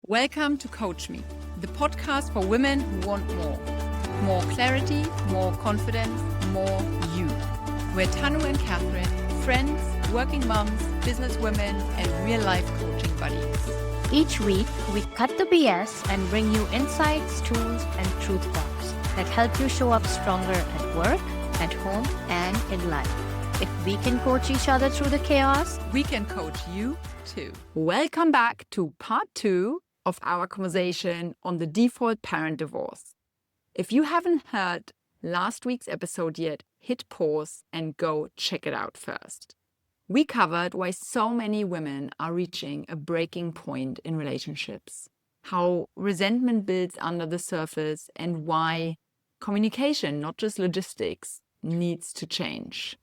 Welcome to Coach Me, the podcast for women who want more. More clarity, more confidence, more you. We're Tanu and Catherine, friends, working moms, business women, and real-life coaching buddies. Each week, we cut the BS and bring you insights, tools, and truth bombs that help you show up stronger at work, at home, and in life. If we can coach each other through the chaos, we can coach you too. Welcome back to part 2 of our conversation on the default parent divorce. If you haven't heard last week's episode yet, hit pause and go check it out first. We covered why so many women are reaching a breaking point in relationships, how resentment builds under the surface, and why communication, not just logistics, needs to change.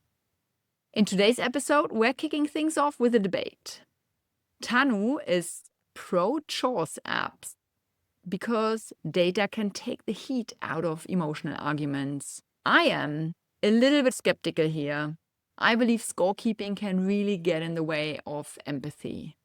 In today's episode, we're kicking things off with a debate. Tanu is pro chores apps because data can take the heat out of emotional arguments. I am a little bit skeptical here. I believe scorekeeping can really get in the way of empathy.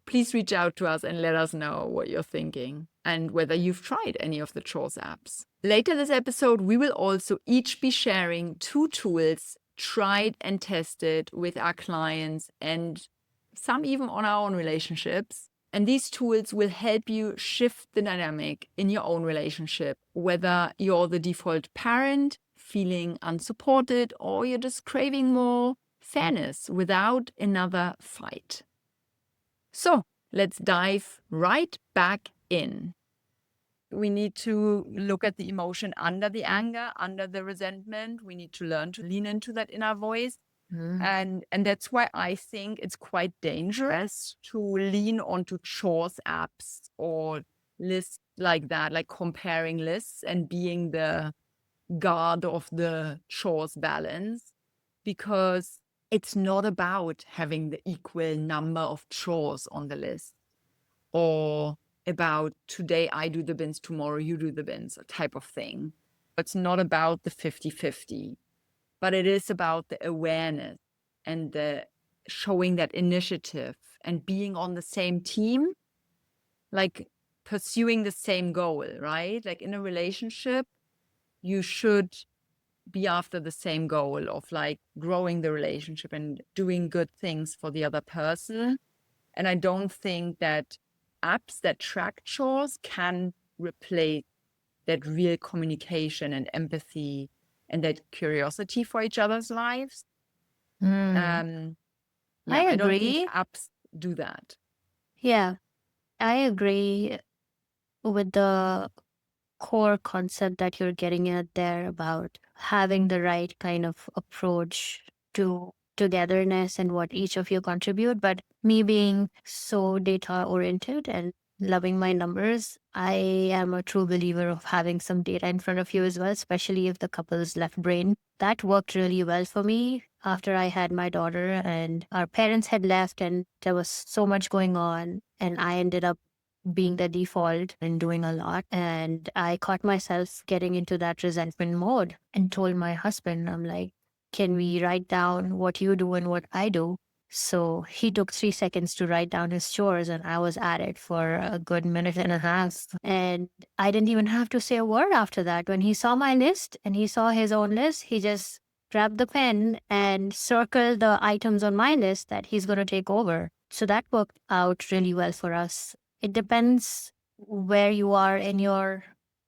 Please reach out to us and let us know what you're thinking and whether you've tried any of the chores apps. Later this episode, we will also each be sharing 2 tools tried and tested with our clients and some even on our own relationships. And these tools will help you shift the dynamic in your own relationship, whether you're the default parent, feeling unsupported, or you're just craving more fairness without another fight. So let's dive right back in. We need to look at the emotion under the anger, under the resentment. We need to learn to lean into that inner voice. And that's why I think it's quite dangerous to lean onto chores apps or lists like that, like comparing lists and being the guard of the chores balance, because it's not about having the equal number of chores on the list or about today I do the bins, tomorrow you do the bins type of thing. It's not about the 50-50. But it is about the awareness and the showing that initiative and being on the same team, like pursuing the same goal, right? Like in a relationship, you should be after the same goal of like growing the relationship and doing good things for the other person. And I don't think that apps that track chores can replace that real communication and empathy and that curiosity for each other's lives. I I don't agree. think apps do that. Yeah, I agree with the core concept that you're getting at there about having the right kind of approach to togetherness and what each of you contribute. But me being so data oriented and loving my numbers, I am a true believer of having some data in front of you as well, especially if the couple's left brain. That worked really well for me after I had my daughter and our parents had left and there was so much going on and I ended up being the default and doing a lot. And I caught myself getting into that resentment mode and told my husband, I'm like, can we write down what you do and what I do? So he took 3 seconds to write down his chores and I was at it for a good minute and a half. And I didn't even have to say a word after that. When he saw my list and he saw his own list, he just grabbed the pen and circled the items on my list that he's going to take over. So that worked out really well for us. It depends where you are in your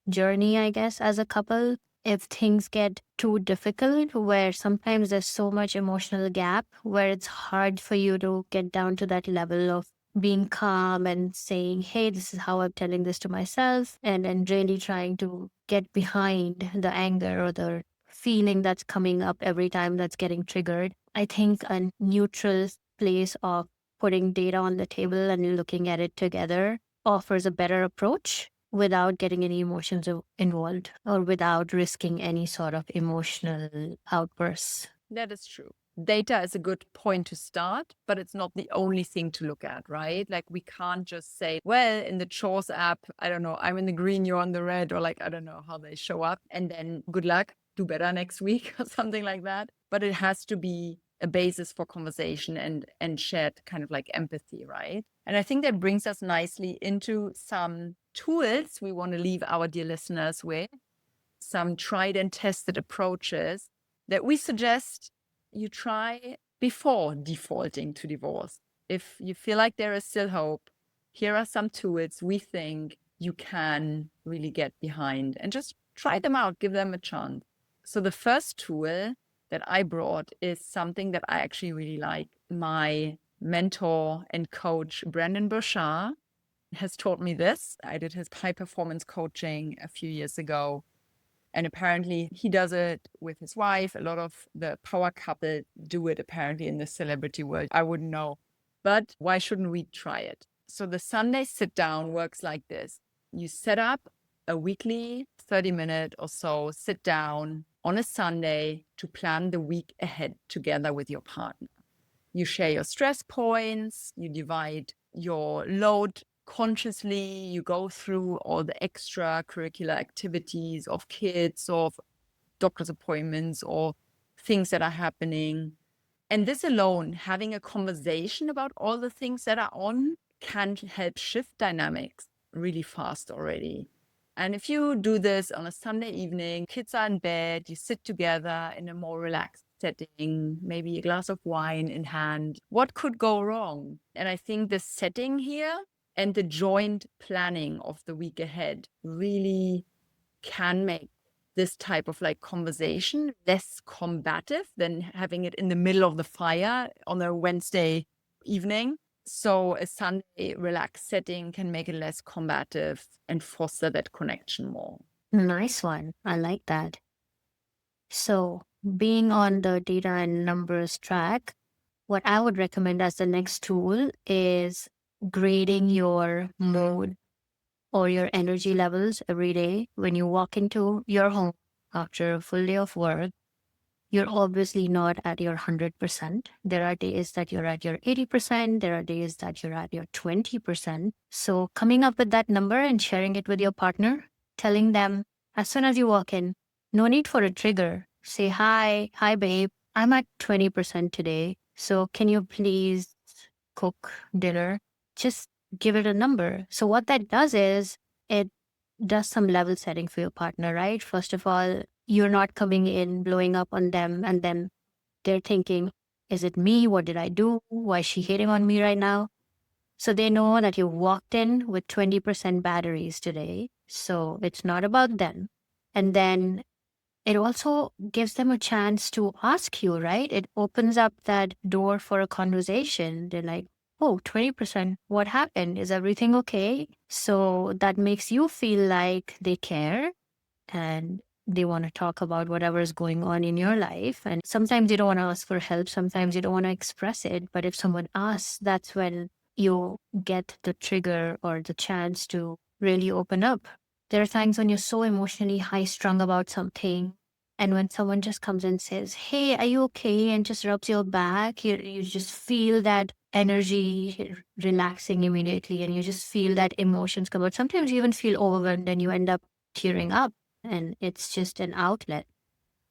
journey, I guess, as a couple. If things get too difficult, where sometimes there's so much emotional gap, where it's hard for you to get down to that level of being calm and saying, hey, this is how I'm telling this to myself, and really trying to get behind the anger or the feeling that's coming up every time that's getting triggered. I think a neutral place of putting data on the table and looking at it together offers a better approach without getting any emotions involved or without risking any sort of emotional outbursts. That is true. Data is a good point to start, but it's not the only thing to look at, right? Like we can't just say, well, in the chores app, I don't know, I'm in the green, you're on the red, or like, I don't know how they show up. And then good luck, do better next week or something like that. But it has to be a basis for conversation and shared kind of like empathy, right? And I think that brings us nicely into some tools we want to leave our dear listeners with, some tried and tested approaches that we suggest you try before defaulting to divorce. If you feel like there is still hope, here are some tools we think you can really get behind and just try them out, give them a chance. So the first tool that I brought is something that I actually really like. My mentor and coach, Brandon Burchard, has taught me this. I did his high performance coaching a few years ago. And apparently he does it with his wife. A lot of the power couple do it apparently in the celebrity world. I wouldn't know. But why shouldn't we try it? So the Sunday sit down works like this. You set up a weekly 30-minute or so sit down on a Sunday to plan the week ahead together with your partner. You share your stress points, you divide your load consciously, you go through all the extracurricular activities of kids, of doctor's appointments, or things that are happening. And this alone, having a conversation about all the things that are on, can help shift dynamics really fast already. And if you do this on a Sunday evening, kids are in bed, you sit together in a more relaxed setting, maybe a glass of wine in hand, what could go wrong? And I think the setting here and the joint planning of the week ahead really can make this type of like conversation less combative than having it in the middle of the fire on a Wednesday evening. So a Sunday relaxed setting can make it less combative and foster that connection more. Nice one. I like that. So, being on the data and numbers track, what I would recommend as the next tool is grading your mood or your energy levels every day. When you walk into your home after a full day of work, you're obviously not at your 100%. There are days that you're at your 80%. There are days that you're at your 20%. So coming up with that number and sharing it with your partner, telling them as soon as you walk in, no need for a trigger. Say, hi, babe, I'm at 20% today. So can you please cook dinner? Just give it a number. So what that does is it does some level setting for your partner, right? First of all, you're not coming in, blowing up on them, and then they're thinking, is it me? What did I do? Why is she hating on me right now? So they know that you walked in with 20% batteries today. So it's not about them. And then it also gives them a chance to ask you, right? It opens up that door for a conversation. They're like, oh, 20%, what happened? Is everything okay? So that makes you feel like they care and they want to talk about whatever is going on in your life. And sometimes you don't want to ask for help. Sometimes you don't want to express it. But if someone asks, that's when you get the trigger or the chance to really open up. There are times when you're so emotionally high strung about something. And when someone just comes and says, hey, are you okay? And just rubs your back, you just feel that energy relaxing immediately. And you just feel that emotions come out. Sometimes you even feel overwhelmed and you end up tearing up. And it's just an outlet.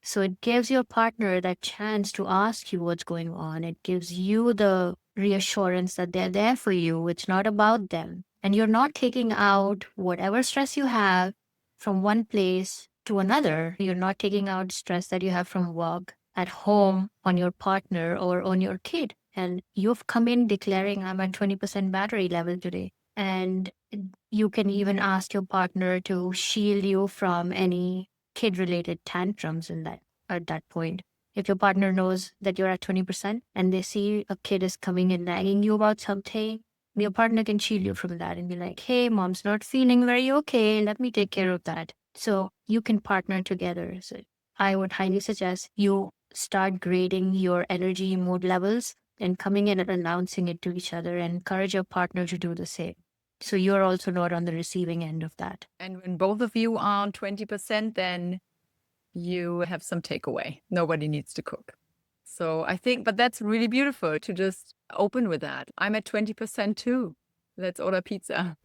So it gives your partner that chance to ask you what's going on. It gives you the reassurance that they're there for you. It's not about them. And you're not taking out whatever stress you have from one place to another. You're not taking out stress that you have from work, at home, on your partner, or on your kid. And you've come in declaring, I'm at 20% battery level today. And you can even ask your partner to shield you from any kid-related tantrums in that at that point. If your partner knows that you're at 20% and they see a kid is coming and nagging you about something, your partner can shield you from that and be like, hey, mom's not feeling very okay. Let me take care of that. So you can partner together. So I would highly suggest you start grading your energy mood levels and coming in and announcing it to each other and encourage your partner to do the same. So you're also not on the receiving end of that. And when both of you are on 20%, then you have some takeaway. Nobody needs to cook. So I think, but that's really beautiful to just open with that. I'm at 20% too. Let's order pizza.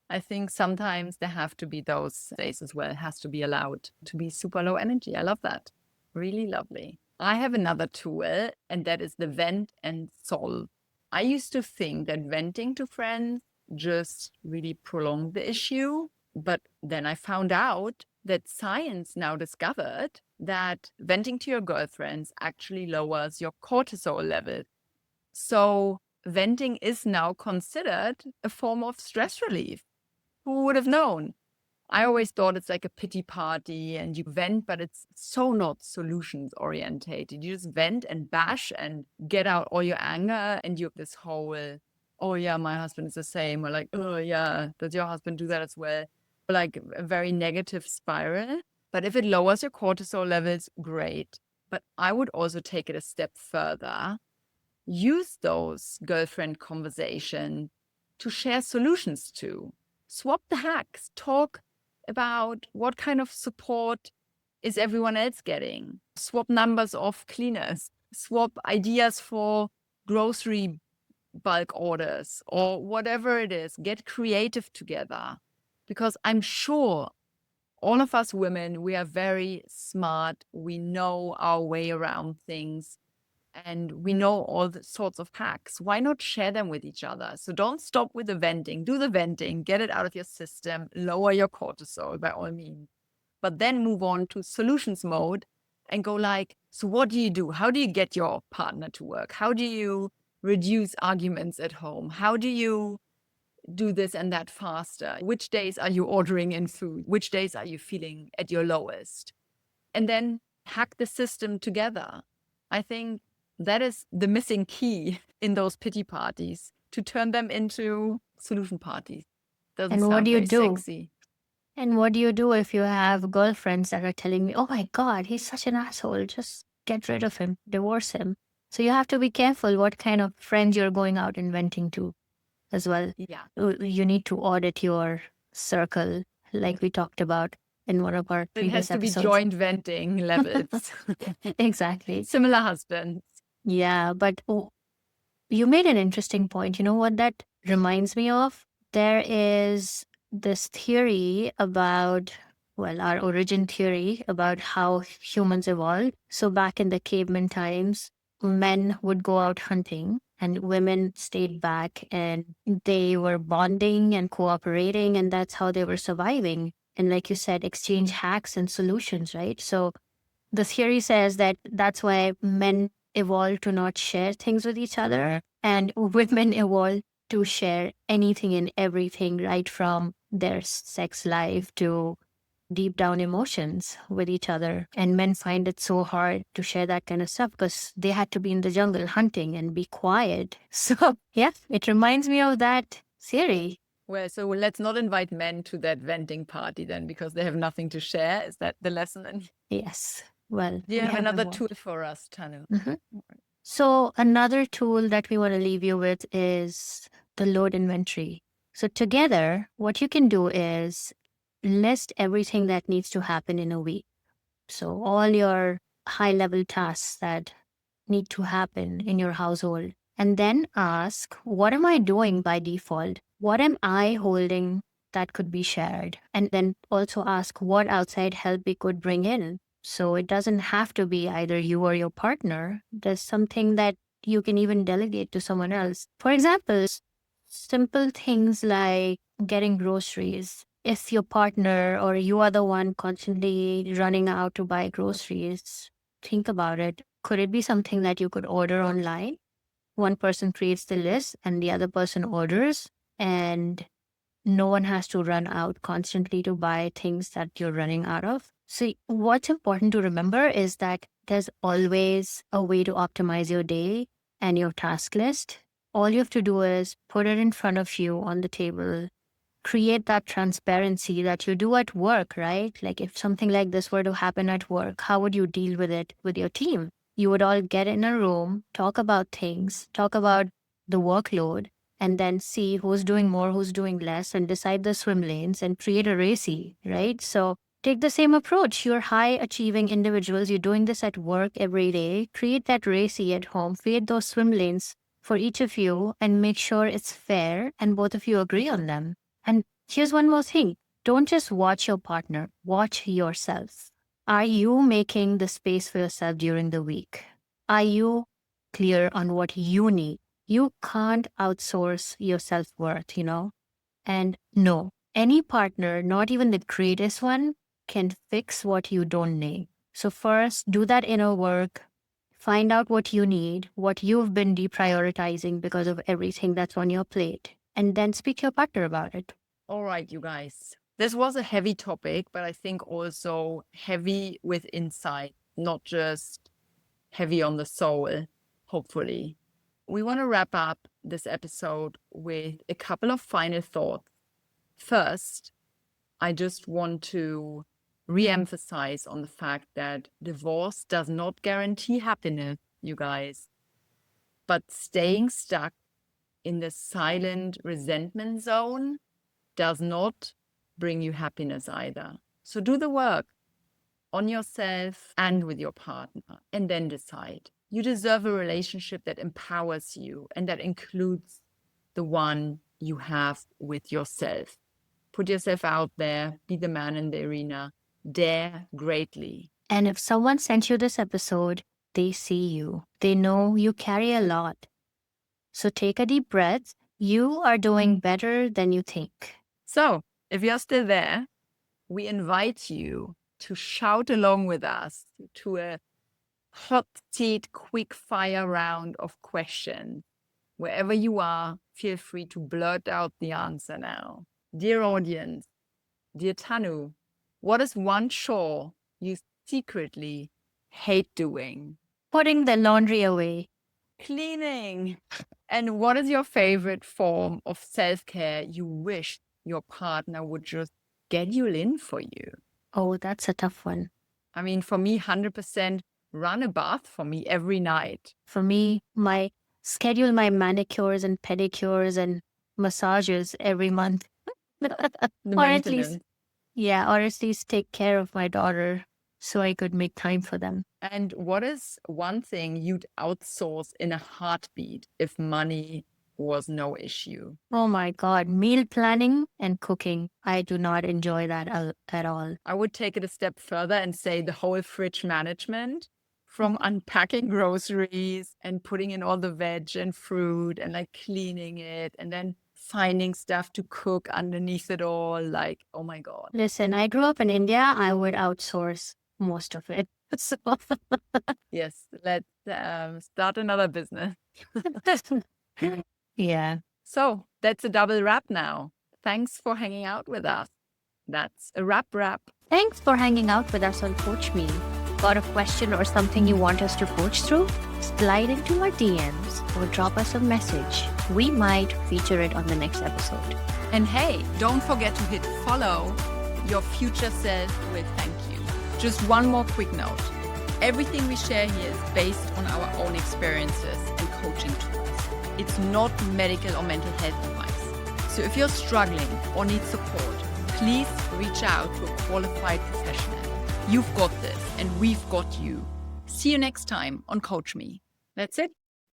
I think sometimes there have to be those days as well. It has to be allowed to be super low energy. I love that. Really lovely. I have another tool, and that is the vent and solve. I used to think that venting to friends just really prolonged the issue. But then I found out that science now discovered that venting to your girlfriends actually lowers your cortisol level. So venting is now considered a form of stress relief. Who would have known? I always thought it's like a pity party and you vent, but it's so not solutions orientated. You just vent and bash and get out all your anger, and you have this whole, oh yeah, my husband is the same, or like, oh yeah, does your husband do that as well? Or like a very negative spiral. But if it lowers your cortisol levels, great. But I would also take it a step further. Use those girlfriend conversations to share solutions to. Swap the hacks. Talk about what kind of support is everyone else getting. Swap numbers of cleaners. Swap ideas for grocery bulk orders or whatever it is. Get creative together. Because I'm sure all of us women, we are very smart. We know our way around things and we know all the sorts of hacks. Why not share them with each other? So don't stop with the venting. Do the venting, get it out of your system, lower your cortisol by all means. But then move on to solutions mode and go like, so what do you do? How do you get your partner to work? How do you reduce arguments at home? How do you do this and that faster? Which days are you ordering in food? Which days are you feeling at your lowest? And then hack the system together. I think that is the missing key in those pity parties, to turn them into solution parties. Doesn't And what sound do you very do? sexy. And what do you do if you have girlfriends that are telling me, oh my God, he's such an asshole, just get rid of him, divorce him? So you have to be careful what kind of friends you're going out and venting to as well. Yeah. You need to audit your circle, like we talked about in one of our It previous has to be episodes. joint venting levels. Exactly. Similar husbands. Yeah, but you made an interesting point. You know what that reminds me of? There is this theory about, well, our origin theory about how humans evolved. So back in the caveman times, men would go out hunting and women stayed back and they were bonding and cooperating, and that's how they were surviving. And like you said, exchange hacks and solutions, right? So the theory says that that's why men evolved to not share things with each other, and women evolved to share anything and everything, right from their sex life to deep down emotions with each other. And men find it so hard to share that kind of stuff because they had to be in the jungle hunting and be quiet. So, yeah, it reminds me of that theory. Well, so let's not invite men to that venting party then, because they have nothing to share. Is that the lesson? And Yes. Well, do you we have have another evolved. tool for us, Tanu? Mhm. So another tool that we want to leave you with is the load inventory. So together, what you can do is list everything that needs to happen in a week. So all your high level tasks that need to happen in your household. And then ask, what am I doing by default? What am I holding that could be shared? And then also ask what outside help we could bring in. So it doesn't have to be either you or your partner. There's something that you can even delegate to someone else. For example, simple things like getting groceries. If your partner or you are the one constantly running out to buy groceries, think about it. Could it be something that you could order online? One person creates the list and the other person orders, and no one has to run out constantly to buy things that you're running out of. So, what's important to remember is that there's always a way to optimize your day and your task list. All you have to do is put it in front of you on the table, create that transparency that you do at work, right? Like if something like this were to happen at work, how would you deal with it with your team? You would all get in a room, talk about things, talk about the workload, and then see who's doing more, who's doing less, and decide the swim lanes and create a racy, right? So take the same approach. You're high achieving individuals. You're doing this at work every day. Create that racy at home. Create those swim lanes for each of you and make sure it's fair and both of you agree on them. And here's one more thing. Don't just watch your partner, watch yourself. Are you making the space for yourself during the week? Are you clear on what you need? You can't outsource your self-worth, And no, any partner, not even the greatest one, can fix what you don't need. So first, do that inner work. Find out what you need, what you've been deprioritizing because of everything that's on your plate, and then speak to your partner about it. All right, you guys. This was a heavy topic, but I think also heavy with insight, not just heavy on the soul, hopefully. We want to wrap up this episode with a couple of final thoughts. First, I just want to re-emphasize on the fact that divorce does not guarantee happiness, you guys, but staying stuck in the silent resentment zone does not bring you happiness either. So do the work on yourself and with your partner, and then decide. You deserve a relationship that empowers you and that includes the one you have with yourself. Put yourself out there, be the man in the arena, dare greatly. And if someone sent you this episode, they see you. They know you carry a lot. So take a deep breath. You are doing better than you think. So, if you're still there, we invite you to shout along with us to a hot seat quick fire round of questions. Wherever you are, feel free to blurt out the answer now. Dear audience, dear Tanu, what is one chore you secretly hate doing? Putting the laundry away. Cleaning. And what is your favorite form of self-care you wish your partner would just schedule in for you? Oh, that's a tough one. I mean, for me, 100% run a bath for me every night. For me, my schedule my manicures and pedicures and massages every month. The Or at least, maintenance. or at least take care of my daughter so I could make time for them. And what is one thing you'd outsource in a heartbeat if money was no issue? Oh my God, meal planning and cooking. I do not enjoy that at all. I would take it a step further and say the whole fridge management, from unpacking groceries and putting in all the veg and fruit and like cleaning it and then finding stuff to cook underneath it all. Like, oh my God. Listen, I grew up in India. I would outsource most of it. So Yes, let's start another business. yeah. So that's a double wrap now. Thanks for hanging out with us. That's a wrap. Thanks for hanging out with us on Coach Me. Got a question or something you want us to coach through? Slide into our DMs or drop us a message. We might feature it on the next episode. And hey, don't forget to hit follow your future self with thank you. Just one more quick note. Everything we share here is based on our own experiences and coaching tools. It's not medical or mental health advice. So if you're struggling or need support, please reach out to a qualified professional. You've got this and we've got you. See you next time on Coach Me. That's it.